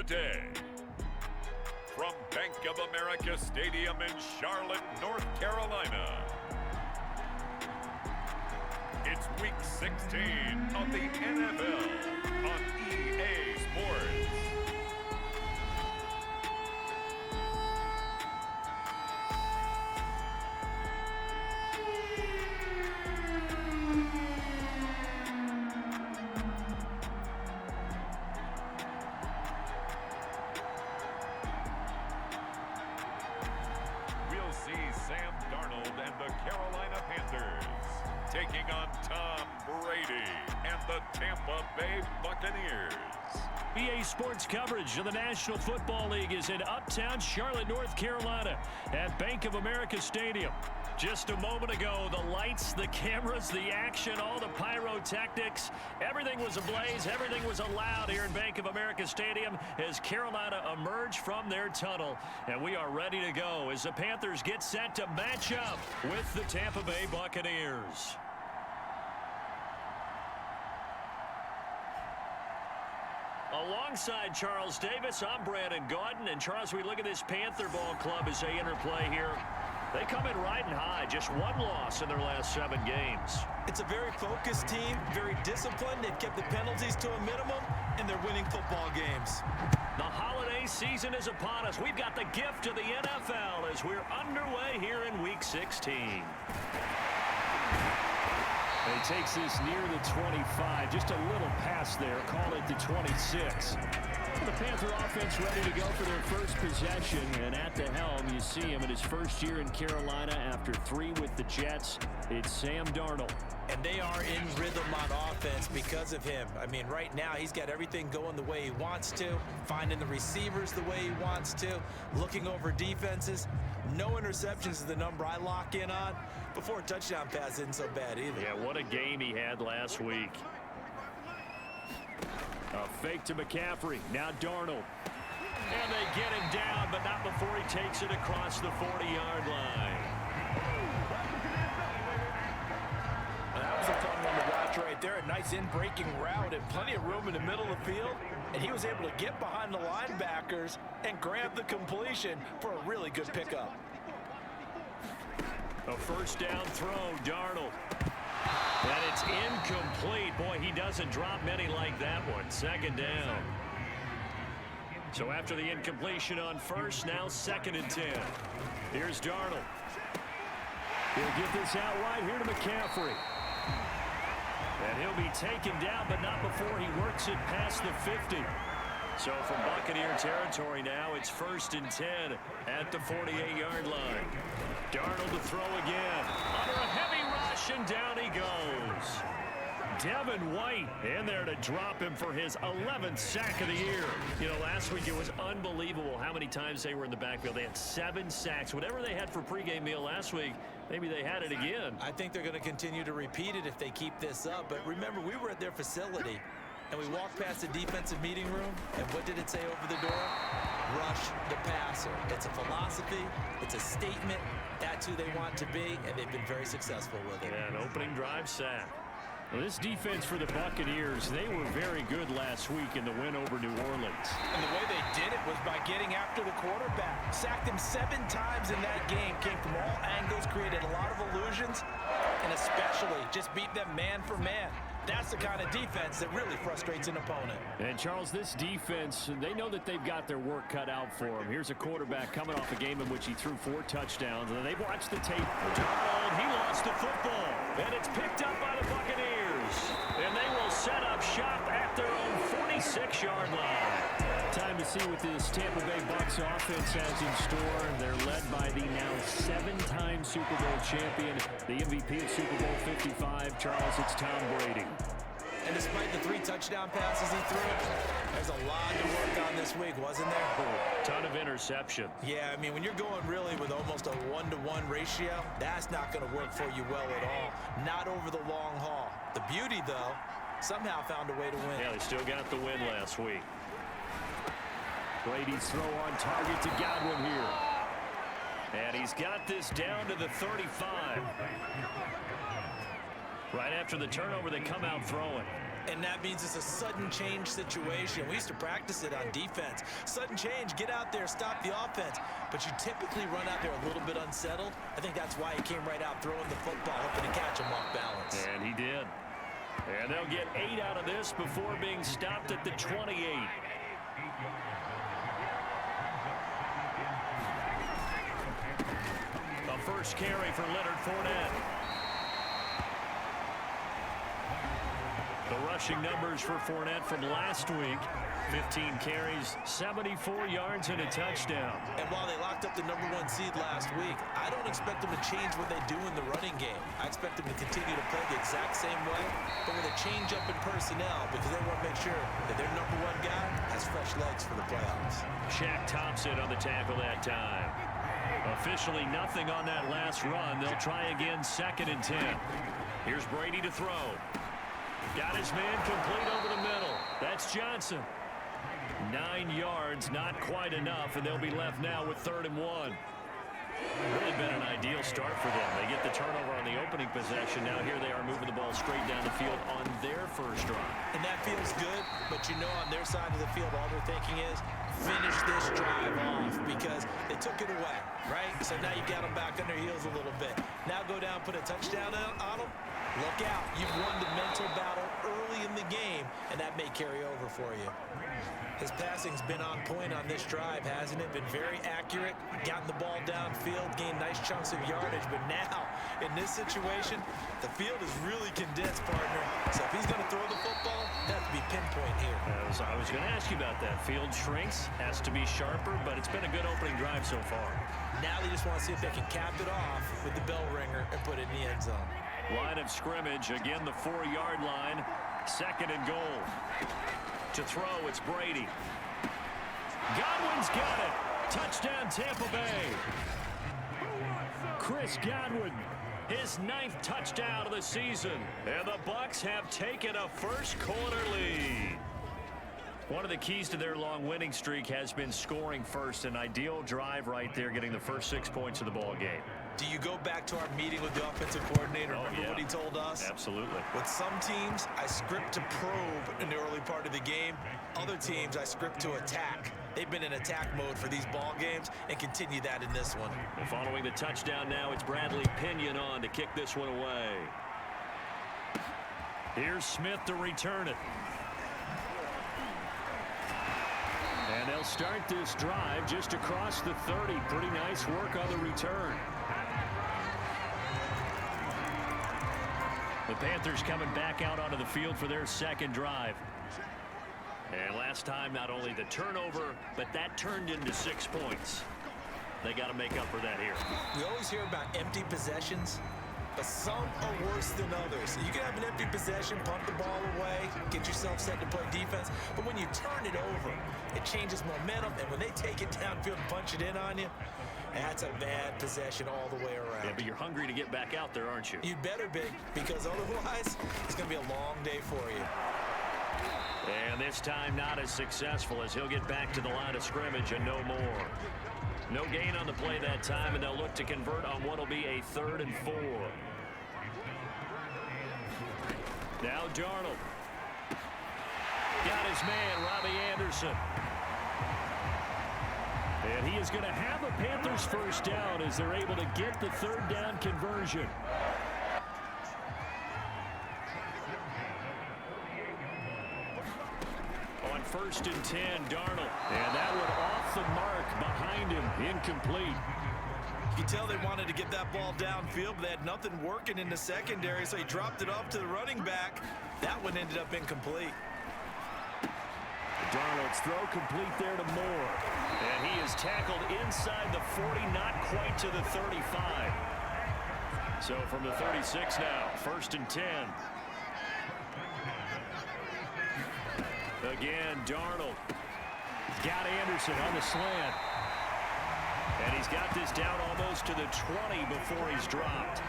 today. From Bank of America Stadium in Charlotte, North Carolina, it's Week 16 of the NFL on EA Sports. We'll see Sam Darnold and the Carolina Panthers taking on Tom Brady and the Tampa Bay Buccaneers. EA Sports coverage of the National Football League is in uptown Charlotte, North Carolina at Bank of America Stadium. Just a moment ago, the lights, the cameras, the action, all the pyrotechnics, everything was ablaze, everything was allowed here in Bank of America Stadium as Carolina emerged from their tunnel. And we are ready to go as the Panthers get set to match up with the Tampa Bay Buccaneers. Alongside Charles Davis, I'm Brandon Gaudin. And Charles, we look at this Panther ball club as they interplay here. They come in riding high, just one loss in their last 7 games. It's a very focused team, very disciplined. They've kept the penalties to a minimum, and they're winning football games. The holiday season is upon us. We've got the gift of the NFL as we're underway here in Week 16. He takes this near the 25, just a little pass there, call it the 26. The Panther offense ready to go for their first possession, and at the helm, you see him in his first year in Carolina after 3 with the Jets. It's Sam Darnold. And they are in rhythm on offense because of him. I mean, right now, he's got everything going the way he wants to, finding the receivers the way he wants to, looking over defenses. No interceptions is the number I lock in on. Before a touchdown pass isn't so bad either. Yeah, what a game he had last week. A fake to McCaffrey. Now Darnold. And they get him down, but not before he takes it across the 40-yard line. That was a fun one to watch right there. A nice in-breaking route and plenty of room in the middle of the field. And he was able to get behind the linebackers and grab the completion for a really good pickup. A first down throw, Darnold. And it's incomplete. Boy, he doesn't drop many like that one. 2nd down. So after the incompletion on first, now 2nd and 10. Here's Darnold. He'll get this out wide here to McCaffrey. And he'll be taken down, but not before he works it past the 50. So from Buccaneer territory now, it's 1st and 10 at the 48-yard line. Darnold to throw again. Under a heavy rush, and down he goes. Devin White in there to drop him for his 11th sack of the year. You know, last week it was unbelievable how many times they were in the backfield. They had 7 sacks. Whatever they had for pregame meal last week, maybe they had it again. I think they're going to continue to repeat it if they keep this up. But remember, we were at their facility, and we walked past the defensive meeting room, and what did it say over the door? Rush the passer. It's a philosophy. It's a statement. That's who they want to be, and they've been very successful with it. Yeah, an opening drive sack. Well, this defense for the Buccaneers, they were very good last week in the win over New Orleans. And the way they did it was by getting after the quarterback. Sacked him 7 times in that game. Came from all angles, created a lot of illusions, and especially just beat them man for man. That's the kind of defense that really frustrates an opponent. And, Charles, this defense, they know that they've got their work cut out for them. Here's a quarterback coming off a game in which he threw 4 touchdowns. And they've watched the tape. Darnold, he lost the football. And it's picked up by the Buccaneers. And they will set up shop at their own 46-yard line. Time to see what this Tampa Bay Bucs offense has in store. They're led by the now 7-time Super Bowl champion, the MVP of Super Bowl 55, Charles, it's Tom Brady. And despite the 3 touchdown passes he threw, there's a lot to work on this week, wasn't there? Oh, ton of interception. Yeah, I mean, when you're going really with almost a 1-to-1 ratio, that's not going to work for you well at all. Not over the long haul. The beauty, though, somehow found a way to win. Yeah, they still got the win last week. Brady's throw on target to Godwin here. And he's got this down to the 35. Right after the turnover, they come out throwing. And that means it's a sudden change situation. We used to practice it on defense. Sudden change, get out there, stop the offense. But you typically run out there a little bit unsettled. I think that's why he came right out throwing the football, hoping to catch him off balance. And he did. And they'll get 8 out of this before being stopped at the 28. The first carry for Leonard Fournette. The rushing numbers for Fournette from last week: 15 carries, 74 yards, and a touchdown. And while they locked up the #1 seed last week, I don't expect them to change what they do in the running game. I expect them to continue to play the exact same way, but with a change up in personnel, because they want to make sure that their #1 guy has fresh legs for the playoffs. Shaq Thompson on the tackle that time. Officially nothing on that last run. They'll try again, 2nd and 10. Here's Brady to throw. Got his man complete over the middle. That's Johnson. 9 yards, not quite enough, and they'll be left now with 3rd and 1. Really been an ideal start for them. They get the turnover on the opening possession. Now here they are moving the ball straight down the field on their first drive. And that feels good, but you know on their side of the field all they're thinking is finish this drive off because they took it away, right? So now you got them back on their heels a little bit. Now go down, put a touchdown on them. Look out. You've won the mental battle early in the game, and that may carry over for you. His passing's been on point on this drive, hasn't it? Been very accurate, gotten the ball downfield, gained nice chunks of yardage. But now, in this situation, the field is really condensed, partner. So if he's going to throw the football, that has to be pinpoint here. I was going to ask you about that. Field shrinks, has to be sharper, but it's been a good opening drive so far. Now they just want to see if they can cap it off with the bell ringer and put it in the end zone. Line of scrimmage, again the 4-yard line, 2nd and goal. To throw, it's Brady. Godwin's got it. Touchdown, Tampa Bay. Chris Godwin, his 9th touchdown of the season. And the Bucs have taken a first-quarter lead. One of the keys to their long winning streak has been scoring first. An ideal drive right there, getting the first 6 points of the ball game. Do you go back to our meeting with the offensive coordinator? Remember what he told us? Absolutely. With some teams, I script to probe in the early part of the game. Other teams, I script to attack. They've been in attack mode for these ball games and continue that in this one. And following the touchdown now, it's Bradley Pinion on to kick this one away. Here's Smith to return it. And they'll start this drive just across the 30. Pretty nice work on the return. The Panthers coming back out onto the field for their 2nd drive. And last time, not only the turnover, but that turned into 6 points. They got to make up for that here. We always hear about empty possessions, but some are worse than others. You can have an empty possession, punt the ball away, get yourself set to play defense, but when you turn it over, it changes momentum, and when they take it downfield and punch it in on you, that's a bad possession all the way around. Yeah, but you're hungry to get back out there, aren't you? You'd better be, because otherwise, it's going to be a long day for you. And this time not as successful as he'll get back to the line of scrimmage and no more. No gain on the play that time, and they'll look to convert on what will be a 3rd and 4. Now Darnold. Got his man, Robbie Anderson. And he is going to have a Panthers first down as they're able to get the 3rd down conversion. On 1st and 10, Darnold. And that one off the mark behind him, incomplete. You can tell they wanted to get that ball downfield, but they had nothing working in the secondary, so he dropped it off to the running back. That one ended up incomplete. Darnold's throw complete there to Moore. And he is tackled inside the 40, not quite to the 35. So from the 36 now, 1st and 10. Again, Darnold. Got Anderson on the slant. And he's got this down almost to the 20 before he's dropped.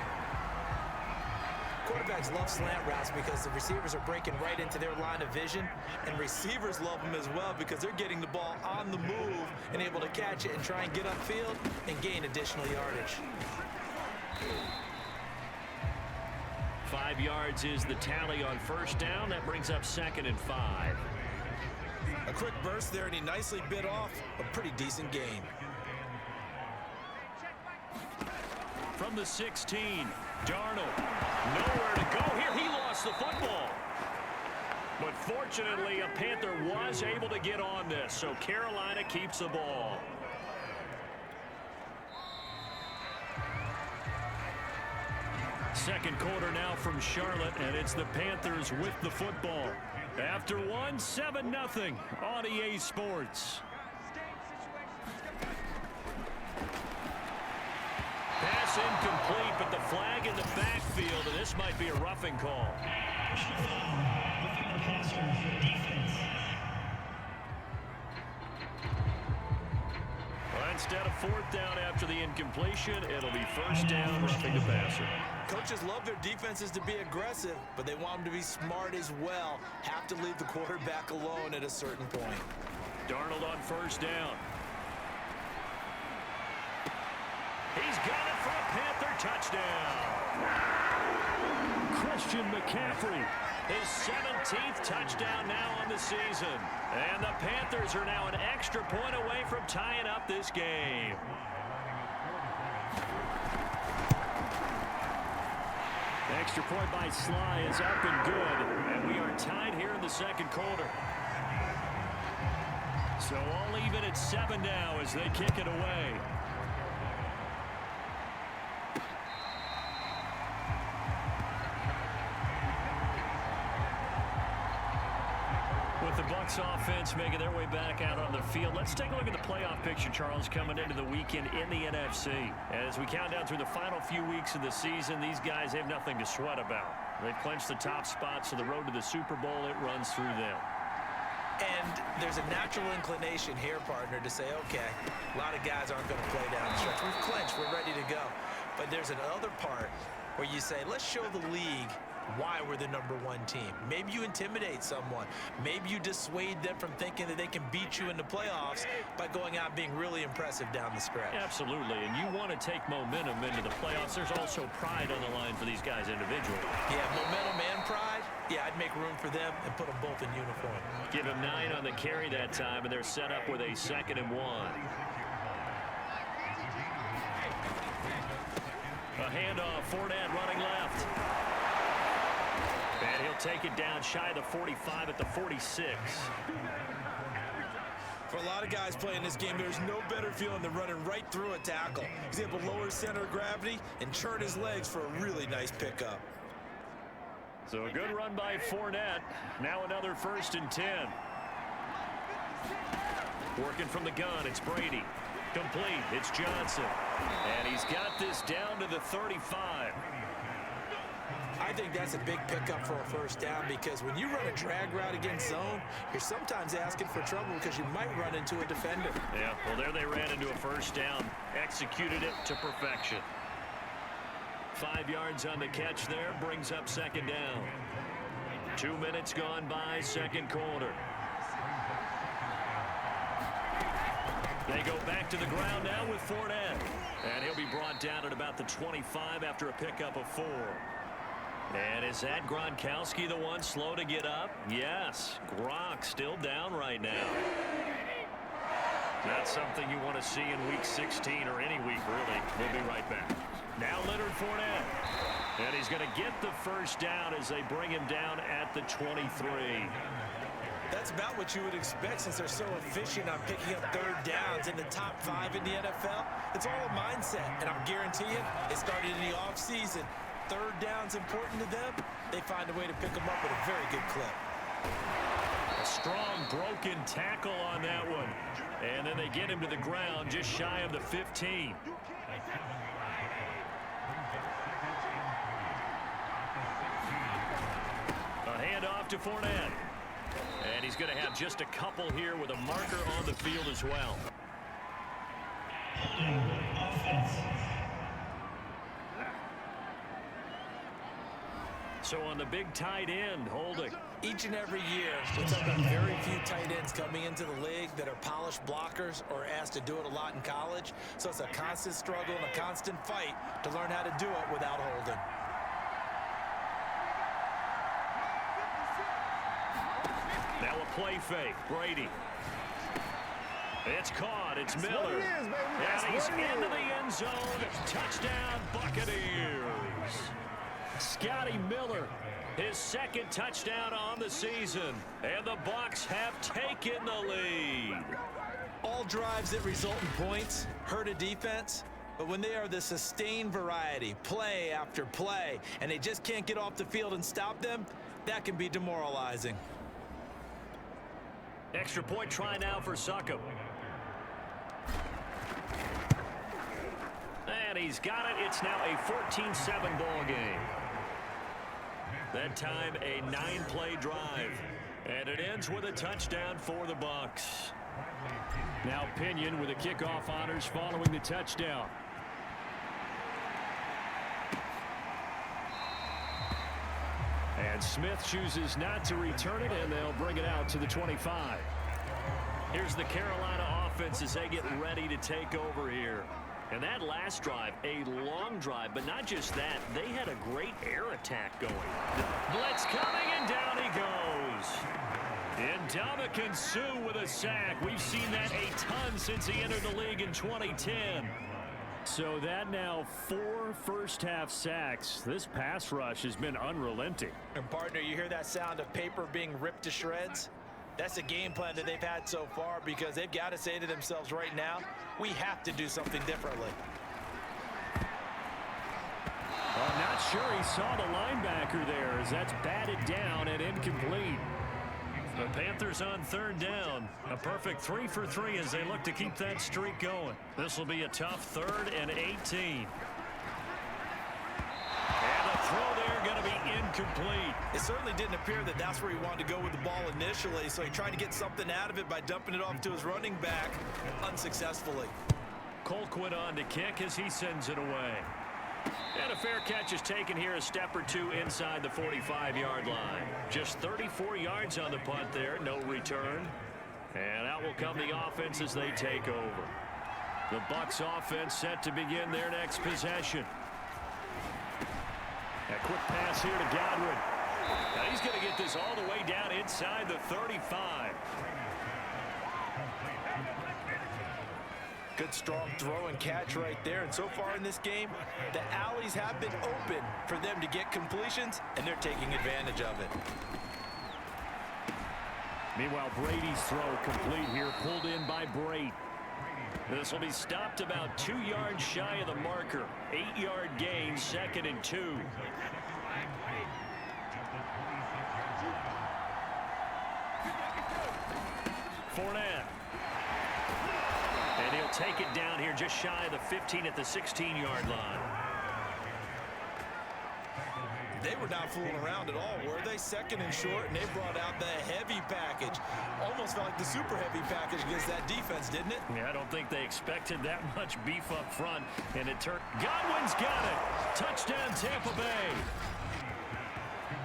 Quarterbacks love slant routes because the receivers are breaking right into their line of vision, and receivers love them as well because they're getting the ball on the move and able to catch it and try and get upfield and gain additional yardage. 5 yards is the tally on first down. That brings up 2nd and 5. A quick burst there, and he nicely bit off a pretty decent gain. From the 16, Darnold. Nowhere to go here. He lost the football. But fortunately, a Panther was able to get on this, so Carolina keeps the ball. Second quarter now from Charlotte, and it's the Panthers with the football. After one, 7-0 on EA Sports. Pass incomplete, but the flag in the backfield, and this might be a roughing call. Well, instead of 4th down after the incompletion, it'll be 1st down, roughing the passer. Coaches love their defenses to be aggressive, but they want them to be smart as well. Have to leave the quarterback alone at a certain point. Darnold on 1st down. He's got it for a Panther touchdown. Christian McCaffrey, his 17th touchdown now on the season. And the Panthers are now an extra point away from tying up this game. Extra point by Sly is up and good. And we are tied here in the second quarter. So all even at 7 now as they kick it away. With the Bucs offense making their way back out on the field, let's take a look at the playoff picture, Charles, coming into the weekend in the NFC. As we count down through the final few weeks of the season, these guys have nothing to sweat about. They've clinched the top spot, so the road to the Super Bowl, it runs through them. And there's a natural inclination here, partner, to say, okay, a lot of guys aren't going to play down the stretch. We've clinched. We're ready to go. But there's another part where you say, let's show the league why we're the #1 team. Maybe you intimidate someone. Maybe you dissuade them from thinking that they can beat you in the playoffs by going out and being really impressive down the stretch. Absolutely, and you want to take momentum into the playoffs. There's also pride on the line for these guys individually. Yeah, momentum and pride. Yeah, I'd make room for them and put them both in uniform. Give them 9 on the carry that time, and they're set up with a 2nd and 1. A handoff, Fournette running left. And he'll take it down shy of the 45 at the 46. For a lot of guys playing this game, there's no better feeling than running right through a tackle. He's able to lower his center of gravity and turn his legs for a really nice pickup. So a good run by Fournette. Now another 1st and 10. Working from the gun, it's Brady. Complete, it's Johnson. And he's got this down to the 35. I think that's a big pickup for a 1st down, because when you run a drag route against zone, you're sometimes asking for trouble because you might run into a defender. Yeah, well, there they ran into a 1st down. Executed it to perfection. 5 yards on the catch there, brings up 2nd down. 2 minutes gone by, second quarter. They go back to the ground now with Fournette. And he'll be brought down at about the 25 after a pickup of 4. And is that Gronkowski the one slow to get up? Yes. Gronk still down right now. That's something you want to see in week 16 or any week, really. We'll be right back. Now Leonard Fournette. And he's going to get the 1st down as they bring him down at the 23. That's about what you would expect, since they're so efficient on picking up 3rd downs in the top 5 in the NFL. It's all a mindset, and I'm guaranteeing it started in the offseason. 3rd down's important to them. They find a way to pick them up at a very good clip. A strong broken tackle on that one. And then they get him to the ground just shy of the 15. A handoff to Fournette. And he's going to have just a couple here with a marker on the field as well. So on the big tight end, holding. Each and every year, we're talking about very few tight ends coming into the league that are polished blockers or asked to do it a lot in college. So it's a constant struggle and a constant fight to learn how to do it without holding. play fake. Brady. It's caught. It's Miller. And he's into the end zone. Touchdown, Buccaneers. Scotty Miller, his second touchdown on the season. And the Bucs have taken the lead. All drives that result in points hurt a defense. But when they are the sustained variety, play after play, and they just can't get off the field and stop them, that can be demoralizing. Extra point try now for Suckup. And he's got it. It's now a 14-7 ball game. That time a 9-play drive. And it ends with a touchdown for the Bucs. Now Pinion with the kickoff honors following the touchdown. And Smith chooses not to return it, and they'll bring it out to the 25. Here's the Carolina offense as they get ready to take over here. And that last drive, a long drive, but not just that. They had a great air attack going. Blitz coming, and down he goes. And Ndamukong Suh with a sack. We've seen that a ton since he entered the league in 2010. So that now 4 first-half sacks. This pass rush has been unrelenting. And partner, you hear that sound of paper being ripped to shreds? That's a game plan that they've had so far because they've got to say to themselves right now, we have to do something differently. I'm not sure he saw the linebacker there as that's batted down and incomplete. The Panthers on third down. A perfect 3 for 3 as they look to keep that streak going. This will be a tough 3rd and 18. And the throw there going to be incomplete. It certainly didn't appear that that's where he wanted to go with the ball initially, so he tried to get something out of it by dumping it off to his running back unsuccessfully. Colquitt on to kick as he sends it away. And a fair catch is taken here a step or two inside the 45-yard line. Just 34 yards on the punt there, no return. And out will come the offense as they take over. The Bucs offense set to begin their next possession. A quick pass here to Godwin. Now he's going to get this all the way down inside the 35. Good strong throw and catch right there. And so far in this game, the alleys have been open for them to get completions, and they're taking advantage of it. Meanwhile, Brady's throw complete here, pulled in by Brady. This will be stopped about 2 yards shy of the marker. 8-yard gain, 2nd and 2. Fournette. And he'll take it down here just shy of the 15 at the 16-yard line. They were not fooling around at all, were they? 2nd and short, and they brought out the heavy package. Almost felt like the super heavy package against that defense, didn't it? Yeah, I don't think they expected that much beef up front, and it turned. Godwin's got it. Touchdown, Tampa Bay.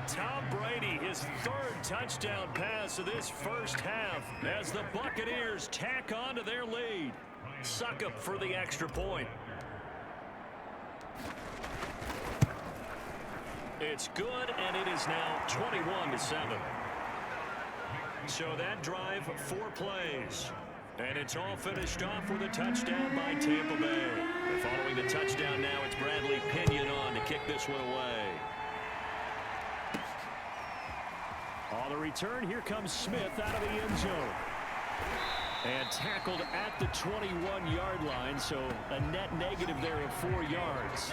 Tom Brady, his 3rd touchdown pass of this first half as the Buccaneers tack on to their lead. Suckup for the extra point. It's good, and it is now 21-7. So that drive, 4 plays. And it's all finished off with a touchdown by Tampa Bay. And following the touchdown now, it's Bradley Pinion on to kick this one away. On the return, here comes Smith out of the end zone. And tackled at the 21-yard line, so a net negative there of 4 yards.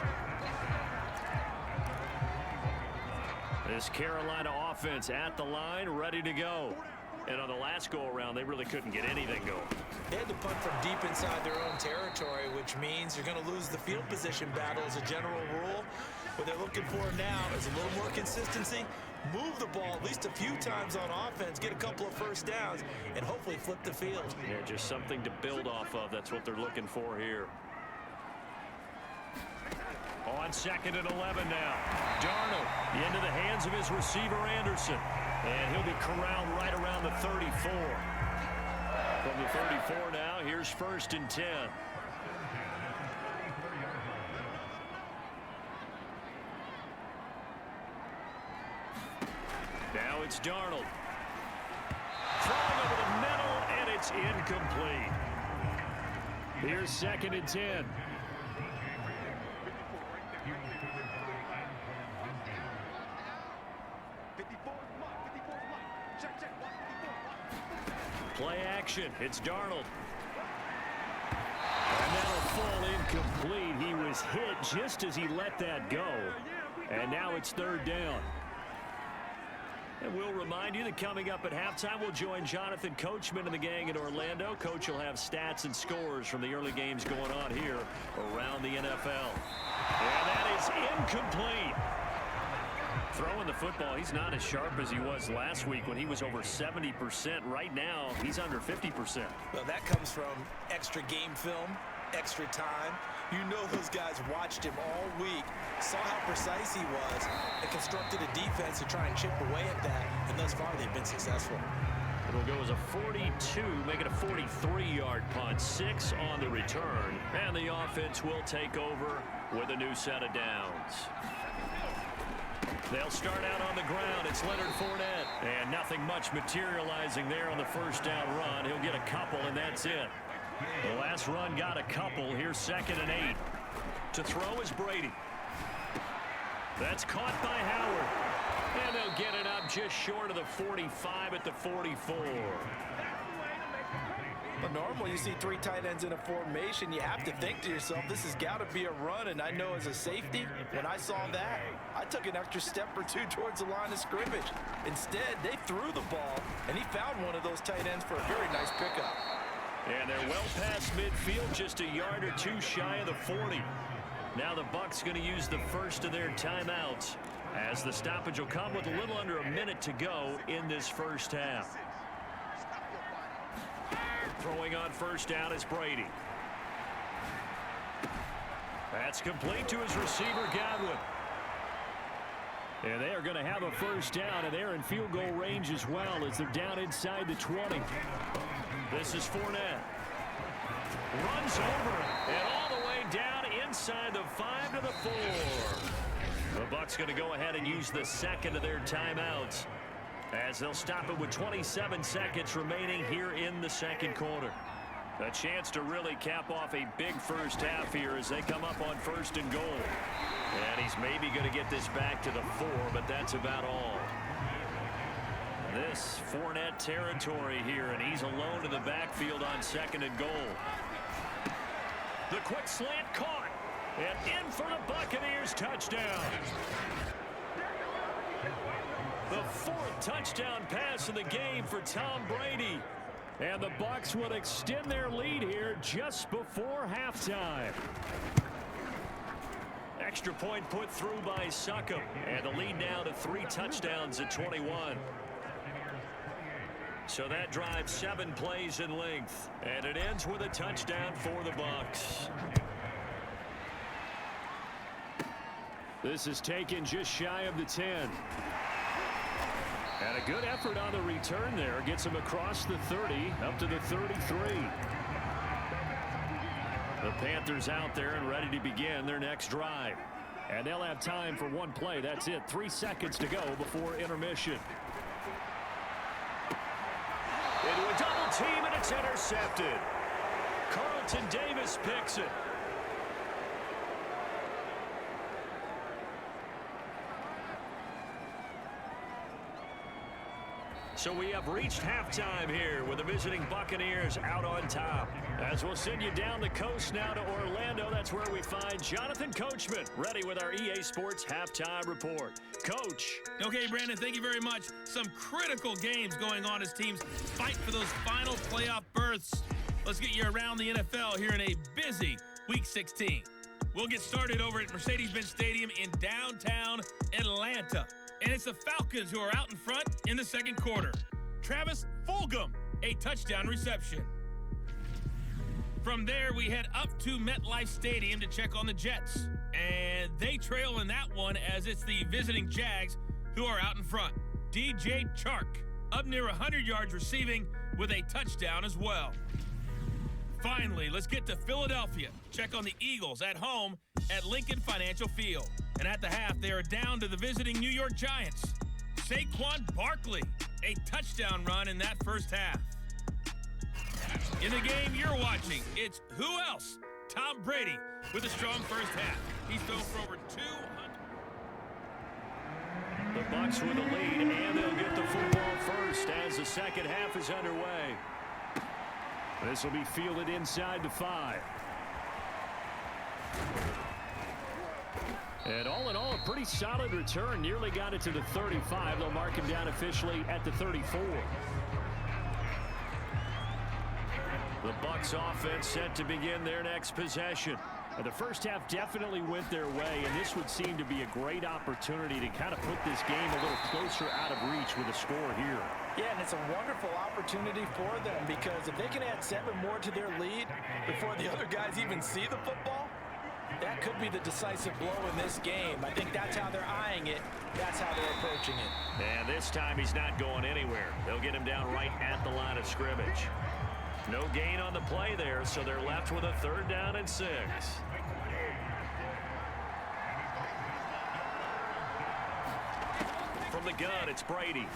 This Carolina offense at the line, ready to go. And on the last go-around, they really couldn't get anything going. They had to punt from deep inside their own territory, which means you're going to lose the field position battle as a general rule. What they're looking for now is a little more consistency, move the ball at least a few times on offense, get a couple of first downs, and hopefully flip the field. Yeah, just something to build off of. That's what they're looking for here. On 2nd and 11 now. Darnold into the hands of his receiver, Anderson. And he'll be corralled right around the 34. From the 34 now, here's 1st and 10. Now it's Darnold. Throwing over the middle, and it's incomplete. Here's 2nd and 10. Play action. It's Darnold. And that'll fall incomplete. He was hit just as he let that go. And now it's 3rd down. And we'll remind you that coming up at halftime, we'll join Jonathan Coachman and the gang in Orlando. Coach will have stats and scores from the early games going on here around the NFL. And that is incomplete. Throwing the football, he's not as sharp as he was last week when he was over 70%. Right now, he's under 50%. Well, that comes from extra game film, extra time. You know those guys watched him all week, saw how precise he was, and constructed a defense to try and chip away at that, and thus far they've been successful. It'll go as a 42, make it a 43-yard punt, 6 on the return, and the offense will take over with a new set of downs. They'll start out on the ground. It's Leonard Fournette, and nothing much materializing there on the 1st down run. He'll get a couple, and that's it. The last run got a couple. Here's 2nd and 8. To throw is Brady. That's caught by Howard. And they'll get it up just short of the 45 at the 44. But normally you see 3 tight ends in a formation, you have to think to yourself, this has got to be a run. And I know as a safety, when I saw that, I took an extra step or 2 towards the line of scrimmage. Instead, they threw the ball, and he found one of those tight ends for a very nice pickup. And they're well past midfield, just a yard or 2 shy of the 40. Now the Bucs going to use the first of their timeouts, as the stoppage will come with a little under a minute to go in this first half. Throwing on 1st down is Brady. That's complete to his receiver, Godwin. And they are going to have a 1st down, and they're in field goal range as well as they're down inside the 20. This is Fournette. Runs over and all the way down inside the 5 to the 4. The Bucs going to go ahead and use the 2nd of their timeouts, as they'll stop it with 27 seconds remaining here in the 2nd quarter. A chance to really cap off a big first half here as they come up on 1st and goal. And he's maybe going to get this back to the 4, but that's about all. This Fournette territory here, and he's alone in the backfield on 2nd and goal. The quick slant caught, and in for the Buccaneers, touchdown. The 4th touchdown pass of the game for Tom Brady. And the Bucs would extend their lead here just before halftime. Extra point put through by Suckham, and the lead now to 3 touchdowns at 21. So that drives 7 plays in length, and it ends with a touchdown for the Bucs. This is taken just shy of the 10. And a good effort on the return there. Gets him across the 30, up to the 33. The Panthers out there and ready to begin their next drive. And they'll have time for 1 play. That's it. 3 seconds to go before intermission. Into a double team, and it's intercepted. Carlton Davis picks it. So we have reached halftime here with the visiting Buccaneers out on top. As we'll send you down the coast now to Orlando, that's where we find Jonathan Coachman, ready with our EA Sports Halftime Report. Coach. Okay, Brandon, thank you very much. Some critical games going on as teams fight for those final playoff berths. Let's get you around the NFL here in a busy Week 16. We'll get started over at Mercedes-Benz Stadium in downtown Atlanta. And it's the Falcons who are out in front in the 2nd quarter. Travis Fulgham, a touchdown reception. From there, we head up to MetLife Stadium to check on the Jets. And they trail in that one as it's the visiting Jags who are out in front. DJ Chark, up near 100 yards receiving with a touchdown as well. Finally, let's get to Philadelphia. Check on the Eagles at home at Lincoln Financial Field. And at the half, they are down to the visiting New York Giants. Saquon Barkley a touchdown run in that first half. In the game you're watching, it's who else? Tom Brady with a strong first half. He's thrown for over 200. The Bucs with the lead, and they'll get the football first as the second half is underway. This will be fielded inside the 5. And all in all, a pretty solid return. Nearly got it to the 35. They'll mark him down officially at the 34. The Bucs offense set to begin their next possession. The first half definitely went their way, and this would seem to be a great opportunity to kind of put this game a little closer out of reach with a score here. Yeah, and it's a wonderful opportunity for them, because if they can add 7 more to their lead before the other guys even see the football, that could be the decisive blow in this game. I think that's how they're eyeing it. That's how they're approaching it. And this time he's not going anywhere. They'll get him down right at the line of scrimmage. No gain on the play there, so they're left with a 3rd down and 6. From the gun, it's Brady.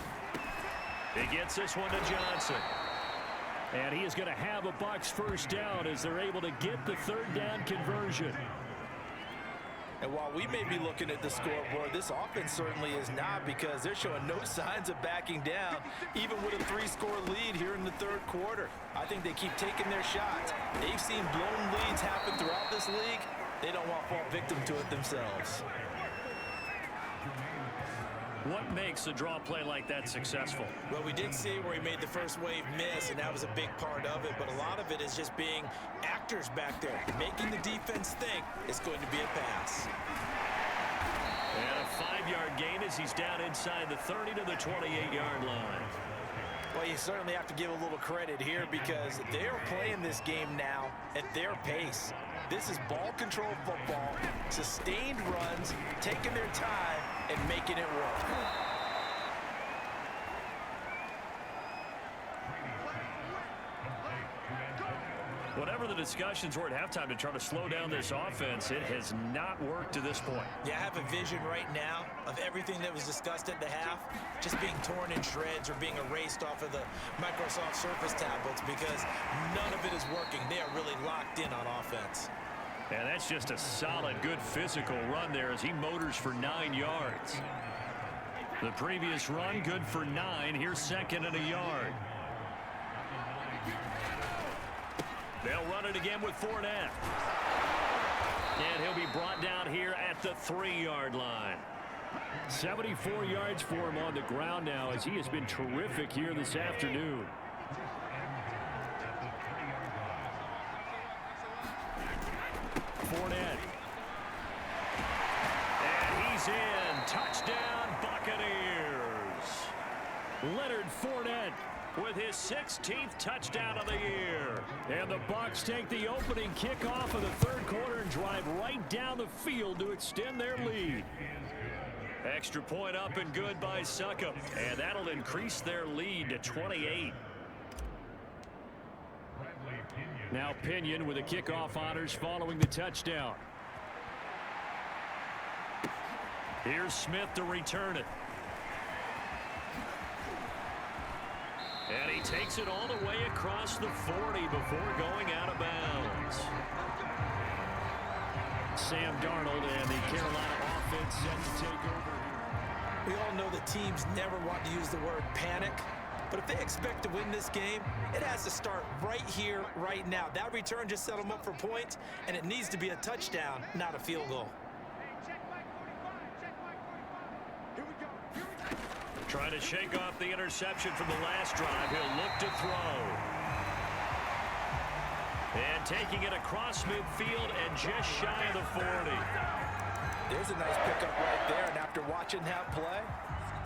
He gets this one to Johnson. And he is going to have a Bucs first down as they're able to get the 3rd down conversion. And while we may be looking at the scoreboard, this offense certainly is not, because they're showing no signs of backing down, even with a 3-score lead here in the 3rd quarter. I think they keep taking their shots. They've seen blown leads happen throughout this league. They don't want to fall victim to it themselves. What makes a draw play like that successful? Well, we did see where he made the first wave miss, and that was a big part of it. But a lot of it is just being actors back there, making the defense think it's going to be a pass. And a 5-yard gain as he's down inside the 30 to the 28-yard line. Well, you certainly have to give a little credit here, because they're playing this game now at their pace. This is ball control football, sustained runs, taking their time, and making it work. Whatever the discussions were at halftime to try to slow down this offense, it has not worked to this point. Yeah, I have a vision right now of everything that was discussed at the half just being torn in shreds or being erased off of the Microsoft Surface tablets, because none of it is working. They are really locked in on offense. And that's just a solid, good physical run there as he motors for 9 yards. The previous run, good for 9. Here's 2nd and a yard. They'll run it again with Fournette. And he'll be brought down here at the 3-yard line. 74 yards for him on the ground now, as he has been terrific here this afternoon. Fournette. And he's in. Touchdown, Buccaneers. Leonard Fournette with his 16th touchdown of the year. And the Bucs take the opening kickoff of the 3rd quarter and drive right down the field to extend their lead. Extra point up and good by Succop. And that'll increase their lead to 28. Now Pinion with the kickoff honors following the touchdown. Here's Smith to return it. And he takes it all the way across the 40 before going out of bounds. Sam Darnold and the Carolina offense set to take over here. We all know that teams never want to use the word panic. But if they expect to win this game, it has to start right here, right now. That return just set them up for points, and it needs to be a touchdown, not a field goal. Trying to shake off the interception from the last drive. He'll look to throw. And taking it across midfield and just shy of the 40. There's a nice pickup right there, and after watching that play,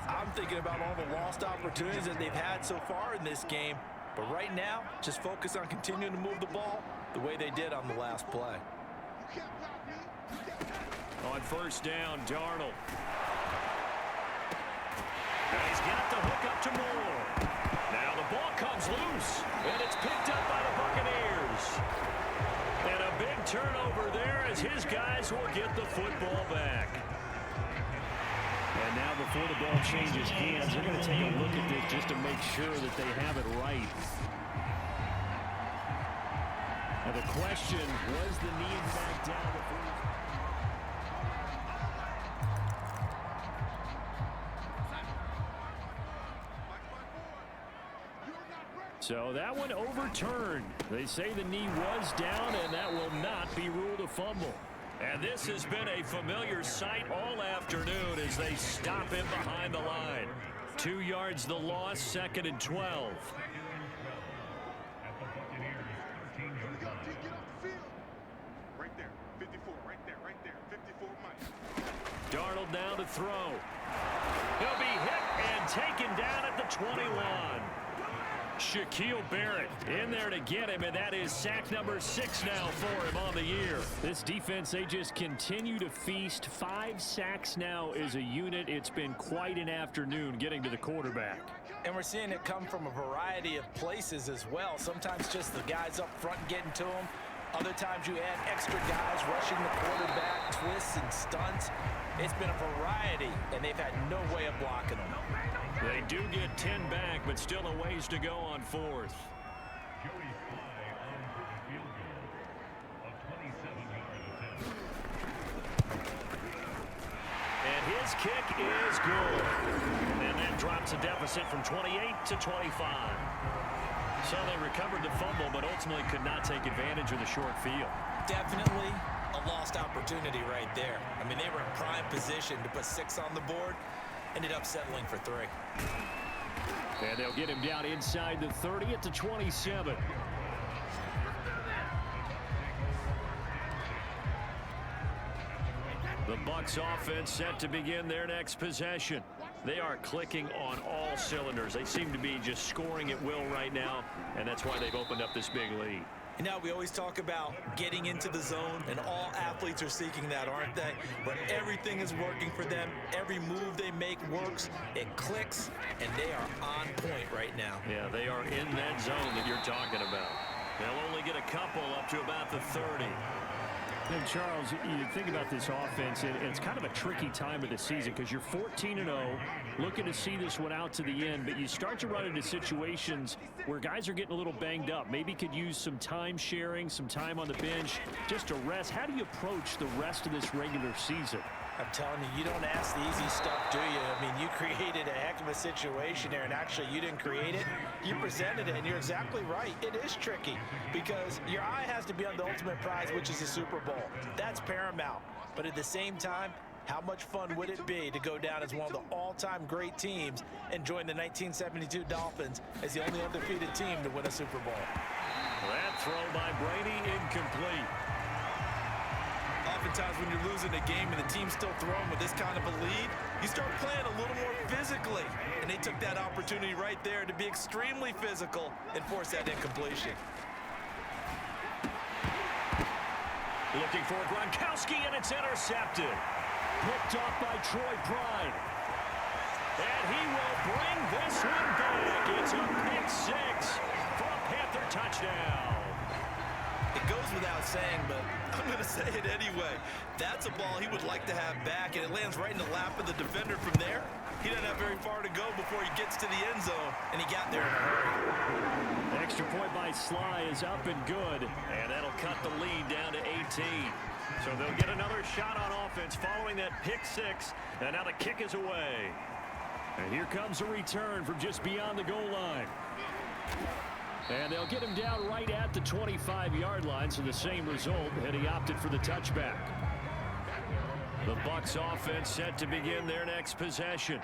I'm thinking about all the lost opportunities that they've had so far in this game. But right now, just focus on continuing to move the ball the way they did on the last play. On 1st down, Darnold. And he's got the hook up to Moore. Now the ball comes loose, and it's picked up by the Buccaneers. And a big turnover there as his guys will get the football back. And now before the ball changes hands, they're going to take a look at this just to make sure that they have it right. Now the question, was the knee back down before? So that one overturned. They say the knee was down, and that will not be ruled a fumble. And this has been a familiar sight all afternoon as they stop him behind the line. 2 yards the loss, 2nd and 12. Right there, 54, right there, 54 miles. Darnold now to throw. He'll be hit and taken down at the 21. Shaquille Barrett in there to get him, and that is sack number 6 now for him on the year. This defense, they just continue to feast. 5 sacks now as a unit. It's been quite an afternoon getting to the quarterback. And we're seeing it come from a variety of places as well. Sometimes just the guys up front getting to him. Other times you add extra guys rushing the quarterback, twists and stunts. It's been a variety, and they've had no way of blocking them. They do get 10 back, but still a ways to go on 4th. And his kick is good. And that drops a deficit from 28 to 25. So they recovered the fumble, but ultimately could not take advantage of the short field. Definitely a lost opportunity right there. I mean, they were in prime position to put 6 on the board. Ended up settling for 3. And they'll get him down inside the 30 at the 27. The Bucs offense set to begin their next possession. They are clicking on all cylinders. They seem to be just scoring at will right now, and that's why they've opened up this big lead. You know, we always talk about getting into the zone, and all athletes are seeking that, aren't they? Where everything is working for them. Every move they make works. It clicks, and they are on point right now. Yeah, they are in that zone that you're talking about. They'll only get a couple up to about the 30. And Charles, you think about this offense, and it's kind of a tricky time of the season because you're 14-0, looking to see this one out to the end, but you start to run into situations where guys are getting a little banged up. Maybe could use some time sharing, some time on the bench, just to rest. How do you approach the rest of this regular season? I'm telling you, you don't ask the easy stuff, do you? I mean, you created a heck of a situation there, and actually you didn't create it. You presented it, and you're exactly right. It is tricky because your eye has to be on the ultimate prize, which is the Super Bowl. That's paramount. But at the same time, how much fun would it be to go down as one of the all-time great teams and join the 1972 Dolphins as the only undefeated team to win a Super Bowl? That throw by Brady incomplete. Oftentimes when you're losing a game and the team's still throwing with this kind of a lead, you start playing a little more physically. And they took that opportunity right there to be extremely physical and force that incompletion. Looking for Gronkowski, and it's intercepted. Picked off by Troy Pride. And he will bring this one back. It's a pick 6 for a Panther touchdown. It goes without saying, but I'm going to say it anyway. That's a ball he would like to have back, and it lands right in the lap of the defender from there. He doesn't have very far to go before he gets to the end zone, and he got there in a hurry. The extra point by Sly is up and good, and that'll cut the lead down to 18. So they'll get another shot on offense following that pick 6, and now the kick is away. And here comes a return from just beyond the goal line. And they'll get him down right at the 25-yard line, so the same result, and he opted for the touchback. The Bucs offense set to begin their next possession.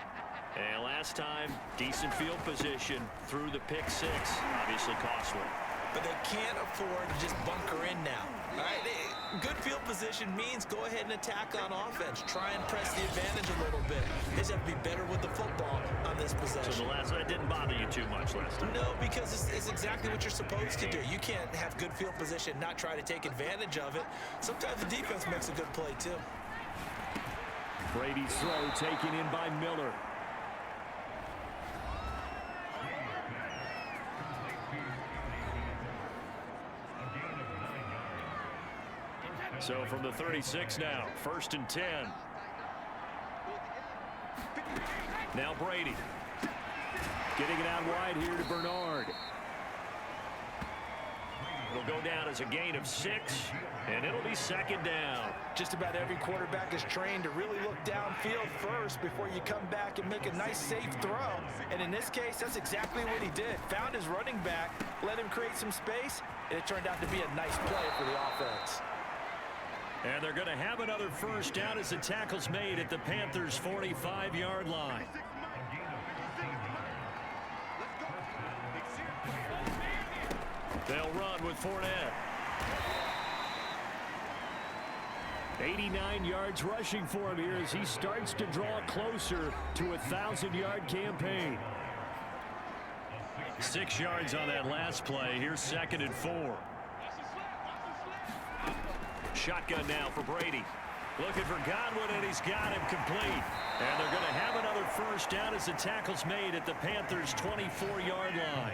And last time, decent field position through the pick 6, obviously costly. But they can't afford to just bunker in now. All right, good field position means go ahead and attack on offense. Try and press the advantage a little bit. They just have to be better with the football on this possession. So the last one didn't bother you too much last time? No, because it's exactly what you're supposed to do. You can't have good field position, not try to take advantage of it. Sometimes the defense makes a good play, too. Brady's throw taken in by Miller. So from the 36 now, 1st and 10. Now Brady. Getting it out wide here to Bernard. It'll go down as a gain of 6, and it'll be second down. Just about every quarterback is trained to really look downfield first before you come back and make a nice, safe throw. And in this case, that's exactly what he did. Found his running back, let him create some space, and it turned out to be a nice play for the offense. And they're going to have another first down as the tackle's made at the Panthers' 45-yard line. They'll run with Fournette. 89 yards rushing for him here as he starts to draw closer to a 1,000-yard campaign. 6 yards on that last play. Here's 2nd and 4. Shotgun now for Brady. Looking for Godwin, and he's got him complete. And they're going to have another first down as the tackle's made at the Panthers' 24-yard line.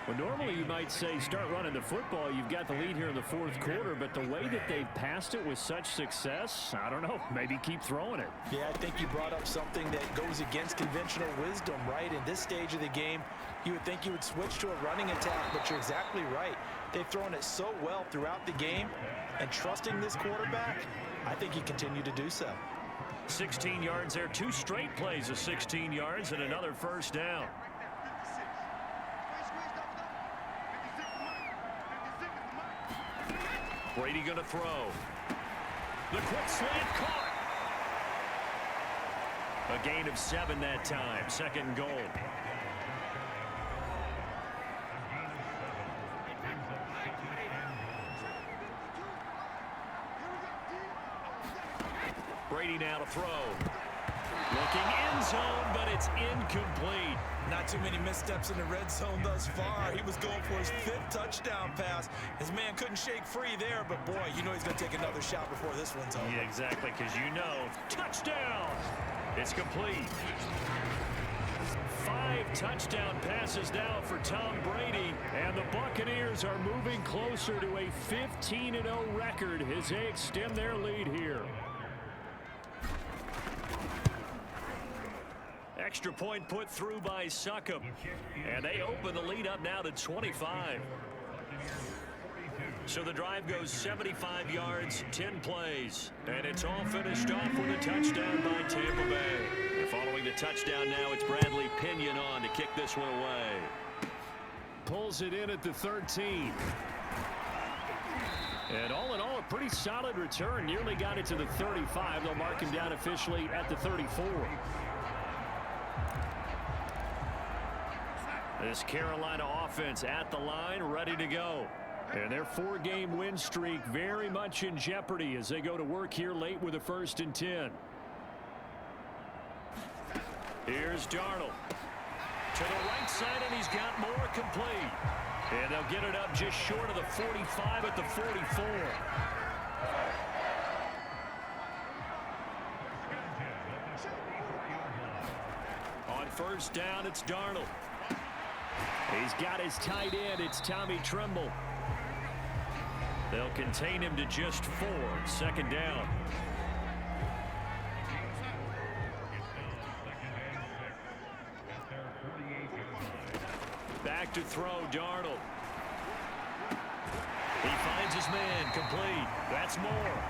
Well, normally you might say start running the football. You've got the lead here in the 4th quarter, but the way that they've passed it with such success, I don't know, maybe keep throwing it. Yeah, I think you brought up something that goes against conventional wisdom, right? In this stage of the game, you would think you would switch to a running attack, but you're exactly right. They've thrown it so well throughout the game, and trusting this quarterback, I think he continued to do so. 16 yards there, 2 straight plays of 16 yards and another first down. Brady going to throw. The quick slant caught. A gain of 7 that time. 2nd and goal. Brady now to throw. Looking end zone, but it's incomplete. Not too many missteps in the red zone thus far. He was going for his 5th touchdown pass. His man couldn't shake free there, but boy, you know he's going to take another shot before this one's over. Yeah, exactly, because you know, touchdown! It's complete. 5 touchdown passes now for Tom Brady, and the Buccaneers are moving closer to a 15-0 record as they extend their lead here. Extra point put through by Succop, and they open the lead up now to 25. So the drive goes 75 yards, 10 plays, and it's all finished off with a touchdown by Tampa Bay. And following the touchdown now, it's Bradley Pinion on to kick this one away. Pulls it in at the 13. And all in all, a pretty solid return. Nearly got it to the 35. They'll mark him down officially at the 34. This Carolina offense at the line, ready to go. And their 4-game win streak very much in jeopardy as they go to work here late with a 1st and 10. Here's Darnold. To the right side, and he's got more complete. And they'll get it up just short of the 45 at the 44. On 1st down, it's Darnold. He's got his tight end. It's Tommy Tremble. They'll contain him to just 4. 2nd down. Back to throw, Darnold. He finds his man, complete. That's more.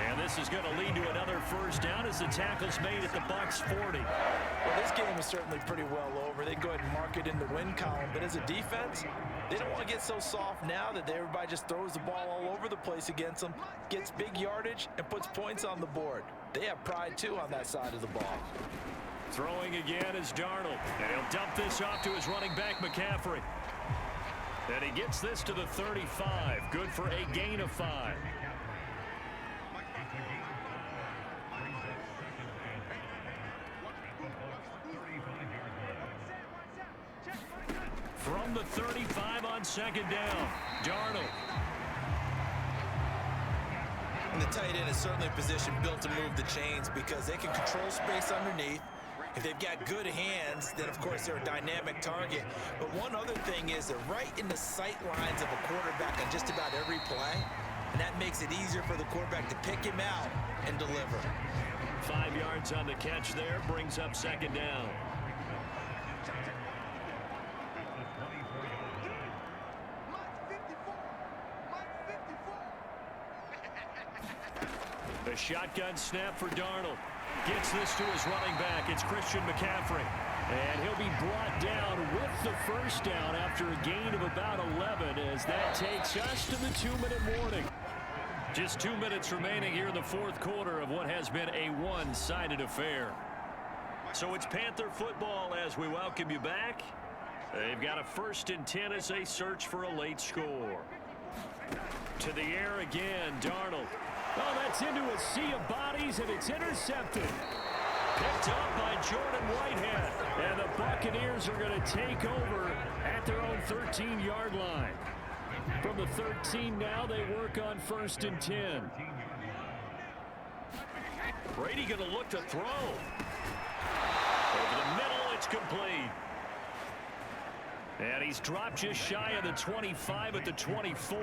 And this is going to lead to another first down as the tackle's made at the Bucs 40. Well, this game is certainly pretty well over. They go ahead and mark it in the win column. But as a defense, they don't want to get so soft now that everybody just throws the ball all over the place against them, gets big yardage, and puts points on the board. They have pride, too, on that side of the ball. Throwing again is Darnold. And he'll dump this off to his running back, McCaffrey. And he gets this to the 35. Good for a gain of 5. From the 35 on 2nd down, Darnold. And the tight end is certainly a position built to move the chains because they can control space underneath. If they've got good hands, then, of course, they're a dynamic target. But one other thing is they're right in the sight lines of a quarterback on just about every play, and that makes it easier for the quarterback to pick him out and deliver. 5 yards on the catch there, brings up second down. The shotgun snap for Darnold. Gets this to his running back. It's Christian McCaffrey. And he'll be brought down with the first down after a gain of about 11 as that takes us to the 2-minute warning. Just 2 minutes remaining here in the fourth quarter of what has been a one-sided affair. So it's Panther football as we welcome you back. They've got a 1st and 10 as they search for a late score. To the air again, Darnold. Oh, that's into a sea of bodies, and it's intercepted. Picked up by Jordan Whitehead. And the Buccaneers are going to take over at their own 13-yard line. From the 13 now, they work on 1st and 10. Brady going to look to throw. Over the middle, it's complete. And he's dropped just shy of the 25 at the 24.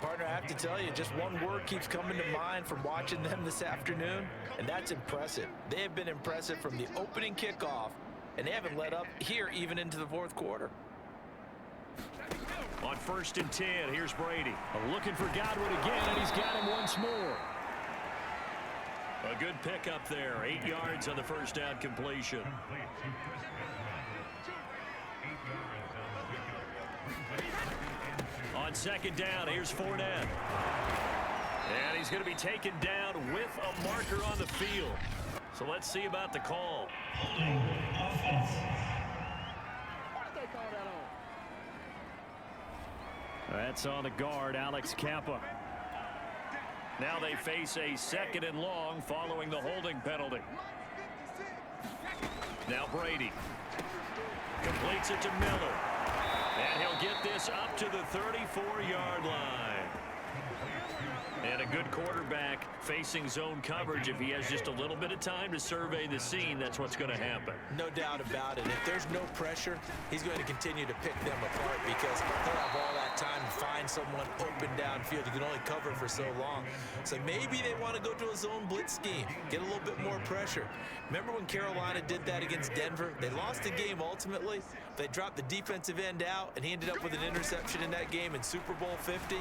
Partner, I have to tell you, just one word keeps coming to mind from watching them this afternoon, and that's impressive. They have been impressive from the opening kickoff, and they haven't let up here even into the fourth quarter. On 1st and 10, here's Brady. Looking for Godwin again, and he's got him once more. A good pickup there. 8 yards on the first down completion. On 2nd down, here's Fournette. And he's going to be taken down with a marker on the field. So let's see about the call. That's on the guard, Alex Kappa. Now they face a 2nd and long following the holding penalty. Now Brady completes it to Miller. And he'll get this up to the 34-yard line. And a good quarterback facing zone coverage. If he has just a little bit of time to survey the scene, that's what's going to happen. No doubt about it. If there's no pressure, he's going to continue to pick them apart because he'll have all that time to find someone open downfield. You can only cover for so long. So maybe they want to go to a zone blitz scheme, get a little bit more pressure. Remember when Carolina did that against Denver? They lost the game ultimately. They dropped the defensive end out, and he ended up with an interception in that game in Super Bowl 50.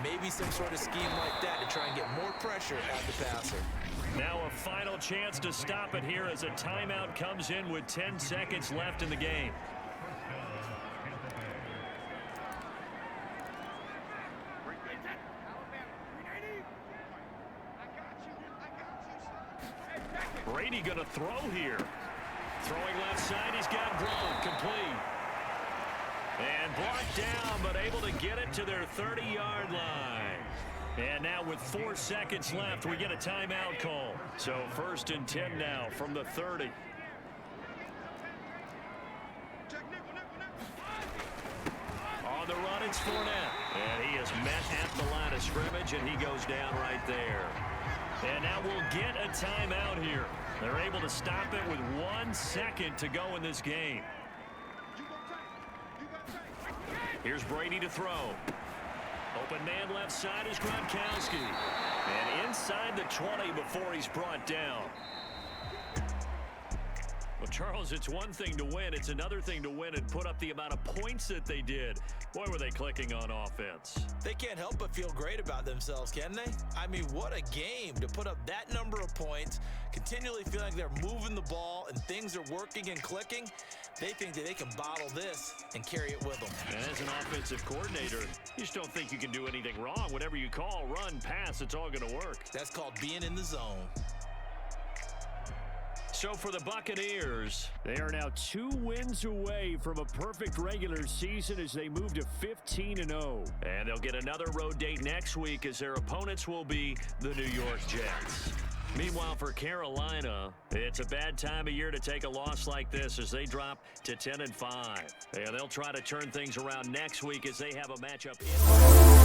Maybe some sort of scheme like that to try and get more pressure at the passer. Now a final chance to stop it here as a timeout comes in with 10 seconds left in the game. Brady going to throw here. Throwing left side, he's got Gronk, complete. And blocked down, but able to get it to their 30-yard line. And now with 4 seconds left, we get a timeout call. So 1st and 10 now from the 30. On the run, it's Fournette. And he is met at the line of scrimmage, and he goes down right there. And now we'll get a timeout here. They're able to stop it with 1 second to go in this game. Here's Brady to throw. Open man left side is Gronkowski. And inside the 20 before he's brought down. Well, Charles, it's one thing to win. It's another thing to win and put up the amount of points that they did. Boy, were they clicking on offense. They can't help but feel great about themselves, can they? I mean, what a game to put up that number of points, continually feel like they're moving the ball and things are working and clicking. They think that they can bottle this and carry it with them. And as an offensive coordinator, you just don't think you can do anything wrong. Whatever you call, run, pass, it's all going to work. That's called being in the zone. So for the Buccaneers, they are now 2 wins away from a perfect regular season as they move to 15-0. And they'll get another road date next week as their opponents will be the New York Jets. Meanwhile, for Carolina, it's a bad time of year to take a loss like this as they drop to 10-5. And they'll try to turn things around next week as they have a matchup in